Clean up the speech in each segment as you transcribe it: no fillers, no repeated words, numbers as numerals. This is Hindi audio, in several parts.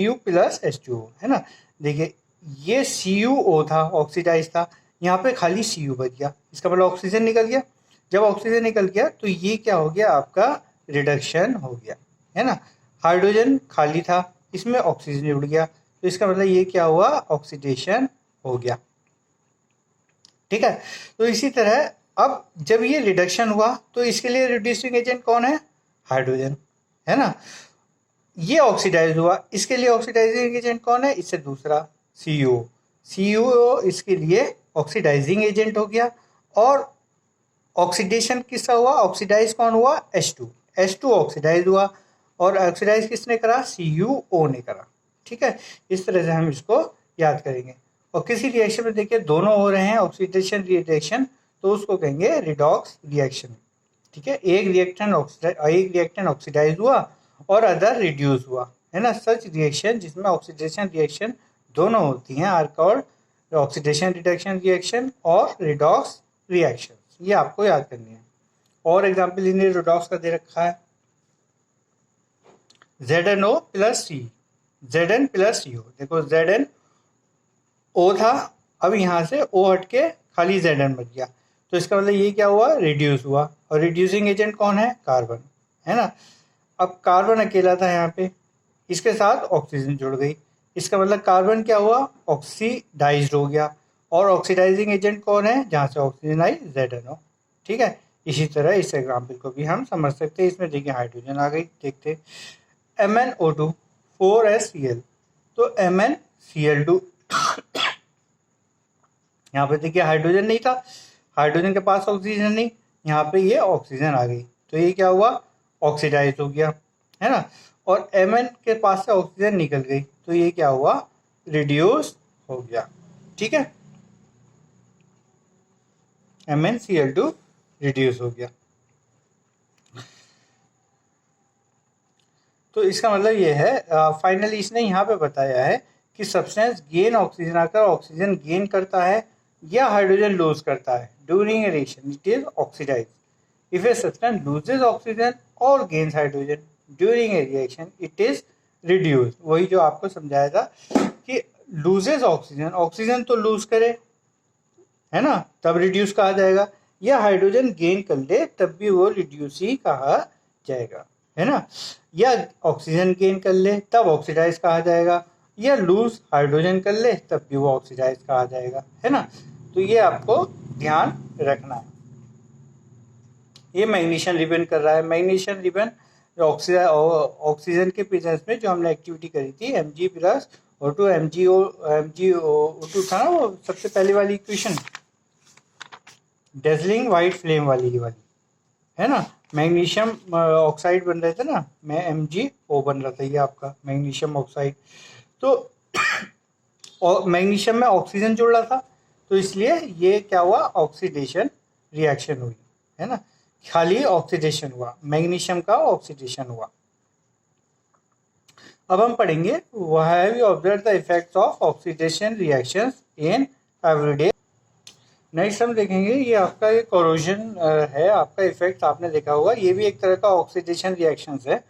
यू प्लस H2O, है ना। देखिए ये CuO था, ऑक्सीडाइज था, यहाँ पे खाली Cu बच गया, इसका मतलब ऑक्सीजन निकल गया। जब ऑक्सीजन निकल गया तो ये क्या हो गया, आपका रिडक्शन हो गया, है ना। हाइड्रोजन खाली था, इसमें ऑक्सीजन जुड़ गया, तो इसका मतलब ये क्या हुआ, ऑक्सीडेशन हो गया, ठीक है। तो इसी तरह अब जब ये रिडक्शन हुआ तो इसके लिए रिड्यूसिंग एजेंट कौन है, हाइड्रोजन, है ना। ये ऑक्सीडाइज हुआ, इसके लिए ऑक्सीडाइजिंग एजेंट कौन है, इससे दूसरा CuO। CuO इसके लिए ऑक्सीडाइजिंग एजेंट हो गया, और ऑक्सीडेशन किसका हुआ, ऑक्सीडाइज कौन हुआ, H2 ऑक्सीडाइज हुआ, और ऑक्सीडाइज किसने करा, CuO ने करा, ठीक है। इस तरह से हम इसको याद करेंगे। और किसी रिएक्शन में देखिए दोनों हो रहे हैं ऑक्सीडेशन रिएक्शन, तो उसको कहेंगे रिडॉक्स रिएक्शन, ठीक है। एक रिएक्टेंट ऑक्सीडाइज हुआ और अदर रिड्यूस हुआ, है ना। सच रिएक्शन जिसमें ऑक्सीडेशन रिएक्शन दोनों होती हैं are called oxidation reduction reaction और रिडॉक्स रिएक्शन, ये आपको याद करनी है। और एग्जाम्पल इन्हें रिडॉक्स का दे रखा है, ZnO plus C, Zn plus CO। देखो ZnO था, अब यहाँ से O हट के खाली Zn बच गया, तो इसका मतलब ये क्या हुआ, रिड्यूस हुआ, और रिड्यूसिंग एजेंट कौन है, कार्बन, है ना। अब कार्बन अकेला था यहाँ पे, इसके साथ ऑक्सीजन जुड़ गई, इसका मतलब कार्बन क्या हुआ, ऑक्सीडाइज्ड हो गया, और ऑक्सीडाइजिंग एजेंट कौन है, जहाँ से ऑक्सीजन आई, ZnO, ठीक है। इसी तरह इस एग्जाम्पल को भी हम समझ सकते हैं। इसमें देखिए हाइड्रोजन आ गई, देखते MnO2 4HCl, तो MnCl2 यहाँ पे देखिए हाइड्रोजन नहीं था, हाइड्रोजन के पास ऑक्सीजन नहीं, यहाँ पे ये ऑक्सीजन आ गई, तो ये क्या हुआ, ऑक्सीडाइज हो गया, है ना। और Mn के पास से ऑक्सीजन निकल गई, तो ये क्या हुआ, रिड्यूस हो गया, ठीक है। MnCl2 रिड्यूस हो गया। तो इसका मतलब ये है, फाइनली इसने यहाँ पे बताया है कि सब्सटेंस गेन ऑक्सीजन आकर ऑक्सीजन गेन करता है या हाइड्रोजन लूज करता है, during a reaction it is oxidise. If a substance loses oxygen और gains hydrogen during a reaction it is reduce. वही जो आपको समझाया था कि लूजेज ऑक्सीजन, ऑक्सीजन तो लूज करे, है ना, तब रिड्यूस कहा जाएगा, या हाइड्रोजन गेन कर ले तब भी वो रिड्यूस ही कहा जाएगा, है ना। या ऑक्सीजन गेन कर ले तब ऑक्सीडाइज कहा जाएगा, या लूज हाइड्रोजन कर ले तब भी वो ऑक्सीडाइज कहा जाएगा, है ना। तो ये आपको ध्यान रखना है। ये मैग्नीशियम रिबन कर रहा है, मैग्नीशियम रिबन ऑक्सीजन के प्रेजेंस में जो हमने एक्टिविटी करी थी Mg प्लस O2 MgO2 था ना, वो सबसे पहले वाली इक्वेशन, डेजलिंग वाइट फ्लेम वाली है ना। मैग्नीशियम ऑक्साइड बन रहे थे ना, मैं MgO बन रहा था, ये आपका मैग्नीशियम ऑक्साइड। तो और मैग्नीशियम में ऑक्सीजन जुड़ रहा था, तो इसलिए ये क्या हुआ, ऑक्सीडेशन रिएक्शन हुई, है ना। खाली ऑक्सीडेशन हुआ, मैग्नीशियम का ऑक्सीडेशन हुआ। अब हम पढ़ेंगे have you observe the effects of oxidation reactions in everyday. Next हम देखेंगे, ये आपका एक कोरोजन है, आपका इफेक्ट आपने देखा होगा, ये भी एक तरह का ऑक्सीडेशन रिएक्शंस है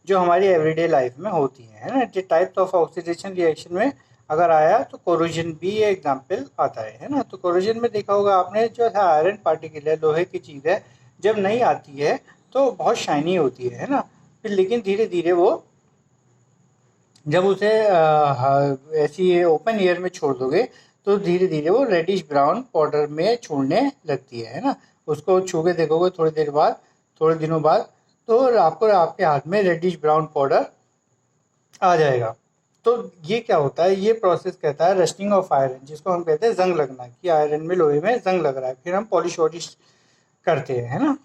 जो हमारी एवरीडे लाइफ में होती है ना। टाइप्स ऑफ ऑक्सीडेशन रिएक्शन में अगर आया तो कोरोजन भी ये एग्जाम्पल आता है ना। तो कोरोजन में देखा होगा आपने, जो है आयरन पार्टिकल है, लोहे की चीज़ है, जब नहीं आती है तो बहुत शाइनी होती है ना, फिर लेकिन धीरे धीरे वो जब उसे ऐसी ओपन एयर में छोड़ दोगे तो धीरे धीरे वो रेडिश ब्राउन पाउडर में छोड़ने लगती है ना। उसको छू के देखोगे थोड़ी देर बाद, थोड़े दिनों बाद, तो आपको आपके हाथ में रेडिश ब्राउन पाउडर आ जाएगा। तो ये क्या होता है, ये प्रोसेस कहता है रस्टिंग ऑफ आयरन, जिसको हम कहते हैं जंग लगना, कि आयरन में, लोहे में जंग लग रहा है, फिर हम पॉलिश वॉलिश करते हैं, है ना।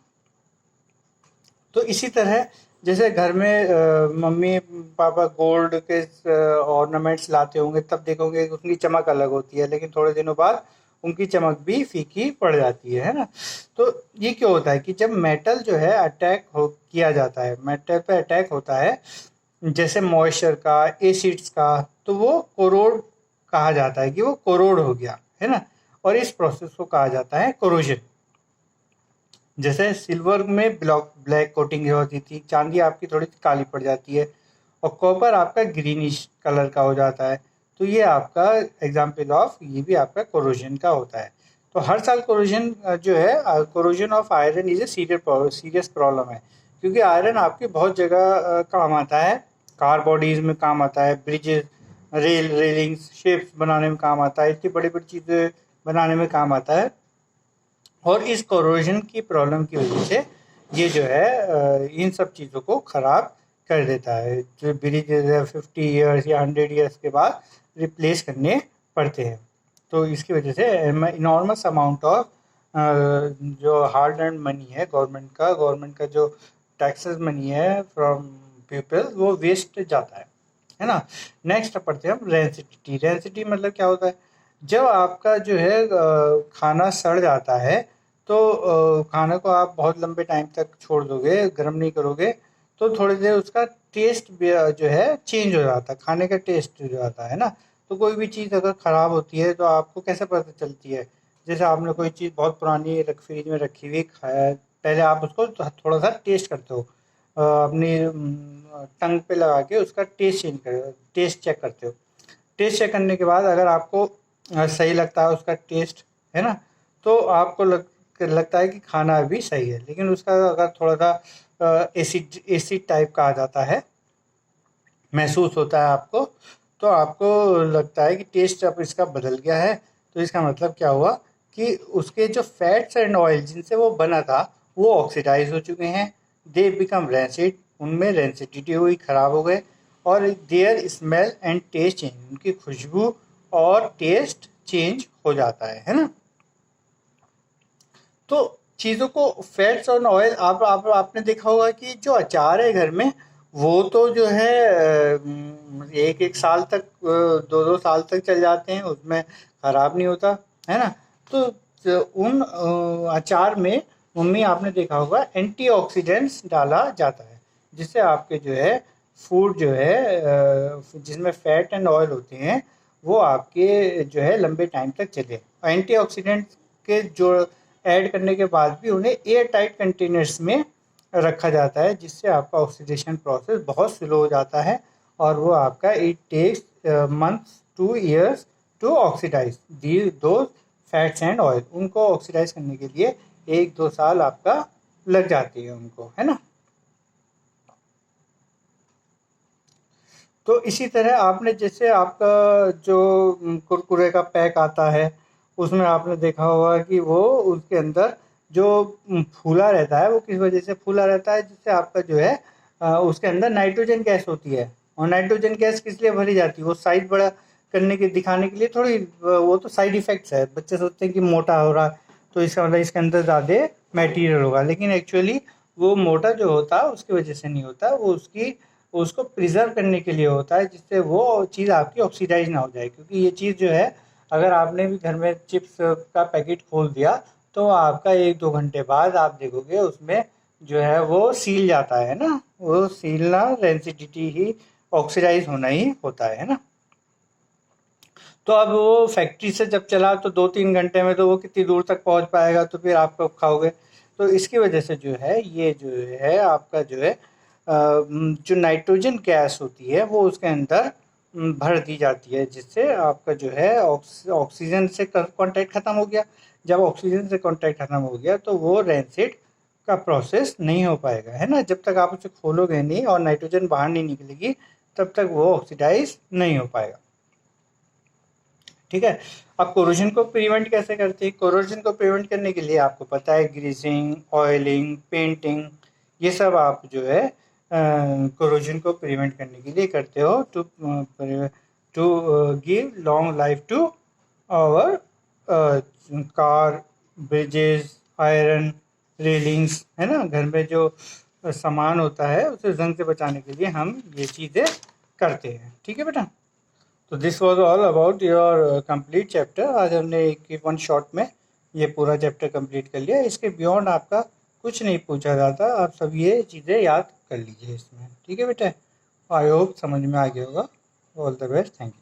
तो इसी तरह जैसे घर में मम्मी पापा गोल्ड के ऑर्नामेंट्स लाते होंगे, तब देखोगे उनकी चमक अलग होती है, लेकिन थोड़े दिनों बाद उनकी चमक भी फीकी पड़ जाती है ना। तो ये क्यों होता है कि जब मेटल जो है अटैक किया जाता है, मेटल पे अटैक होता है, जैसे मॉइस्चर का, एसिड्स का, तो वो कोरोड कहा जाता है कि वो कोरोड हो गया, है ना। और इस प्रोसेस को कहा जाता है कोरोजन। जैसे सिल्वर में ब्लैक कोटिंग होती थी, चांदी आपकी थोड़ी काली पड़ जाती है, और कॉपर आपका ग्रीनिश कलर का हो जाता है। तो ये आपका एग्जाम्पल ऑफ, ये भी आपका कोरोजन का होता है। तो हर साल कोरोजन जो है, corrosion of iron is a serious problem है, क्योंकि आयरन आपकी बहुत जगह काम आता है। कार बॉडीज़ में काम आता है, ब्रिजेस, रेलिंग्स, शिप्स बनाने में काम आता है, इतनी बड़ी बड़ी चीज़ें बनाने में काम आता है। और इस कोरोजन की प्रॉब्लम की वजह से ये जो है इन सब चीज़ों को ख़राब कर देता है। जो ब्रिज 50 ईयर्स या 100 ईयर्स के बाद रिप्लेस करने पड़ते हैं। तो इसकी वजह से इनॉर्मस अमाउंट ऑफ जो हार्ड एंड मनी है गवर्नमेंट का जो टैक्सेस मनी है फ्रॉम पीपल, वो वेस्ट जाता है ना। नेक्स्ट पढ़ते हैं हम रेंसिटी। रेंसिटी मतलब क्या होता है? जब आपका जो है खाना सड़ जाता है, तो खाने को आप बहुत लंबे टाइम तक छोड़ दोगे, गर्म नहीं करोगे, तो थोड़ी देर उसका टेस्ट भी जो है चेंज हो जाता है, खाने का टेस्ट जो आता है ना। तो कोई भी चीज़ अगर ख़राब होती है तो आपको कैसे पता चलती है? जैसे आपने कोई चीज़ बहुत पुरानी फ्रिज में रखी हुई खाया, पहले आप उसको थोड़ा सा टेस्ट करते हो, अपनी टंग पे लगा के उसका टेस्ट चेक करते हो। टेस्ट चेक करने के बाद अगर आपको सही लगता है उसका टेस्ट, है ना, तो आपको लगता है कि खाना अभी सही है। लेकिन उसका अगर थोड़ा सा एसिड टाइप का आ जाता है, महसूस होता है आपको, तो आपको लगता है कि टेस्ट अब इसका बदल गया है। तो इसका मतलब क्या हुआ कि उसके जो फैट्स एंड ऑयल जिनसे वो बना था, वो ऑक्सीडाइज हो चुके हैं, दे बिकम रेंसिड, उनमें रेंसिडिटी हुई, ख़राब हो गए, और their smell and taste change, उनकी खुशबू और टेस्ट चेंज हो जाता है ना। तो चीज़ों को फैट्स और ऑयल, आपने देखा होगा कि जो अचार है घर में, वो तो जो है एक एक साल तक, दो दो साल तक चल जाते हैं, उसमें ख़राब नहीं होता, है ना। तो उन अचार में मम्मी आपने देखा होगा एंटीऑक्सीडेंट्स डाला जाता है, जिससे आपके जो है फूड जो है जिसमें फैट एंड ऑयल होते हैं, वो आपके जो है लंबे टाइम तक चले। एंटीऑक्सीडेंट के जो ऐड करने के बाद भी उन्हें एयर टाइट कंटेनर्स में रखा जाता है, जिससे आपका ऑक्सीडेशन प्रोसेस बहुत स्लो हो जाता है, और वो आपका it takes months to years to oxidize दो फैट्स एंड ऑयल। उनको ऑक्सीडाइज करने के लिए 1-2 साल आपका लग जाती है उनको, है ना। तो इसी तरह आपने जैसे आपका जो कुरकुरे का पैक आता है, उसमें आपने देखा होगा कि वो उसके अंदर जो फूला रहता है, वो किस वजह से फूला रहता है? जिससे आपका जो है उसके अंदर नाइट्रोजन गैस होती है। और नाइट्रोजन गैस किस लिए भरी जाती है? वो साइज बड़ा करने के, दिखाने के लिए थोड़ी, वो तो साइड इफेक्ट्स है। बच्चे सोचते हैं कि मोटा हो रहा, तो इसका मतलब इसके अंदर ज़्यादा मटेरियल होगा, लेकिन एक्चुअली वो मोटा जो होता है उसकी वजह से नहीं होता, वो उसको प्रिजर्व करने के लिए होता है, जिससे वो चीज़ आपकी ऑक्सीडाइज ना हो जाए। क्योंकि ये चीज़ जो है, अगर आपने भी घर में चिप्स का पैकेट खोल दिया, तो आपका 1-2 घंटे बाद आप देखोगे उसमें जो है वो सील जाता है ना। वो सीलना, रेंसिडिटी ही, ऑक्सीडाइज होना ही होता है ना। तो अब वो फैक्ट्री से जब चला तो 2-3 घंटे में तो वो कितनी दूर तक पहुंच पाएगा, तो फिर आप कब खाओगे? तो इसकी वजह से जो है, ये जो है आपका जो है जो नाइट्रोजन गैस होती है वो उसके अंदर भर दी जाती है, जिससे आपका जो है ऑक्सीजन से कांटेक्ट ख़त्म हो गया। जब ऑक्सीजन से कांटेक्ट ख़त्म हो गया तो वो रेंसिड का प्रोसेस नहीं हो पाएगा, है ना। जब तक आप उसे खोलोगे नहीं और नाइट्रोजन बाहर नहीं निकलेगी, तब तक वो ऑक्सीडाइज नहीं हो पाएगा। ठीक है। अब कोरोजन को प्रिवेंट कैसे करते हैं? कोरोजन को प्रिवेंट करने के लिए आपको पता है, ग्रीसिंग, ऑयलिंग, पेंटिंग, ये सब आप जो है कोरोजन को प्रिवेंट करने के लिए करते हो, to give long life to our car, bridges, iron, railings, है ना। घर में जो सामान होता है उसे जंग से बचाने के लिए हम ये चीज़ें करते हैं। ठीक है बेटा। तो this was all about your complete chapter. आज हमने एक 1 शॉट में ये पूरा चैप्टर कंप्लीट कर लिया। इसके बियॉन्ड आपका कुछ नहीं पूछा जाता, आप सब ये चीज़ें याद कर लीजिए इसमें। ठीक है बेटा, आई होप समझ में आ गया होगा। All the best, thank you.